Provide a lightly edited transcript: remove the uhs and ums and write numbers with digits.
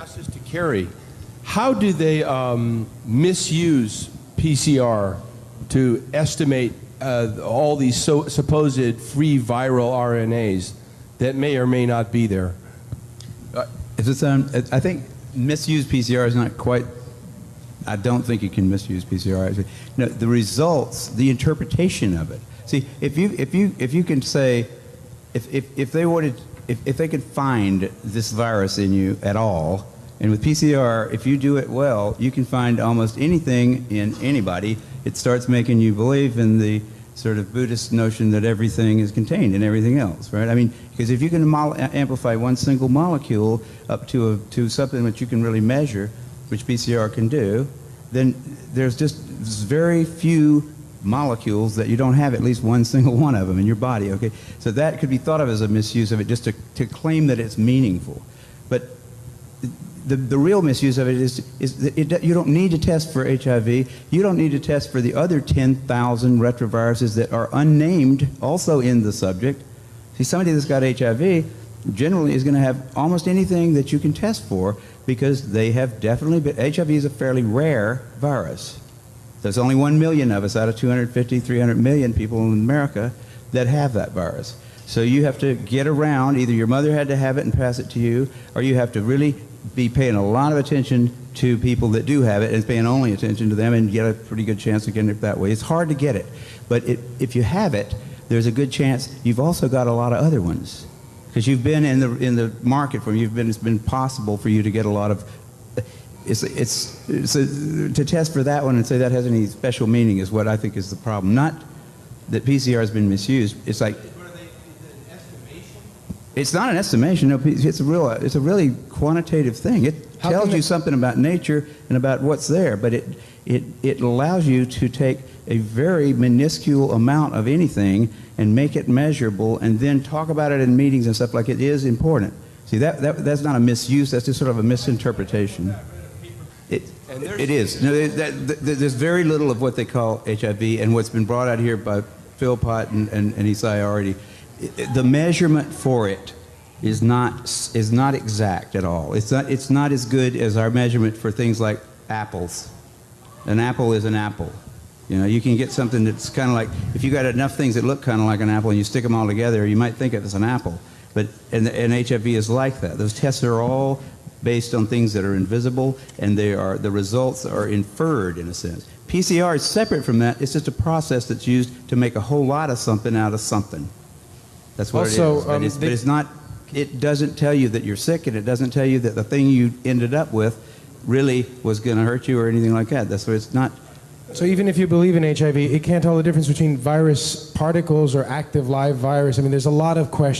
ask this to Kary. How do they misuse PCR to estimate all these supposed free viral RNAs that may or may not be there? I think misuse PCR is not quite. I don't think you can misuse PCR. Actually, no, the results, the interpretation of it. See, if you can say, if they could find this virus in you at all, and with PCR, if you do it well, you can find almost anything in anybody. It starts making you believe in the sort of Buddhist notion that everything is contained in everything else, right? I mean, because if you can amplify one single molecule up to something that you can really measure, which PCR can do, then there's just very few molecules that you don't have at least one single one of them in your body, okay? So that could be thought of as a misuse of it, just to claim that it's meaningful. But the real misuse of it is that you don't need to test for HIV. You don't need to test for the other 10,000 retroviruses that are unnamed also in the subject. See, somebody that's got HIV generally is going to have almost anything that you can test for because they have definitely been. HIV is a fairly rare virus. There's only 1 million of us out of 250, 300 million people in America that have that virus. So you have to get around, either your mother had to have it and pass it to you, or you have to really be paying a lot of attention to people that do have it and paying only attention to them and get a pretty good chance of getting it that way. It's hard to get it, but if you have it, there's a good chance you've also got a lot of other ones. Because you've been in the market for it's been possible for you to get a lot of. To test for that one and say that has any special meaning is what I think is the problem. Not that PCR has been misused. It's like. It's not an estimation. No, it's a really quantitative thing. It tells you something about nature and about what's there, but it allows you to take a very minuscule amount of anything and make it measurable, and then talk about it in meetings and stuff like it is important. See, that's not a misuse. That's just sort of a misinterpretation. It is. No, there's very little of what they call HIV, and what's been brought out here by Phil Pott and Isai already. The measurement for it is not exact at all. It's not as good as our measurement for things like apples. An apple is an apple. You know, you can get something that's kind of like, if you got enough things that look kind of like an apple and you stick them all together, you might think it was an apple. But and HIV is like that. Those tests are all based on things that are invisible, and the results are inferred in a sense. PCR is separate from that. It's just a process that's used to make a whole lot of something out of something. That's what it is. But it's not. It doesn't tell you that you're sick, and it doesn't tell you that the thing you ended up with really was going to hurt you or anything like that. That's what it's not. So even if you believe in HIV, it can't tell the difference between virus particles or active live virus. I mean, there's a lot of questions.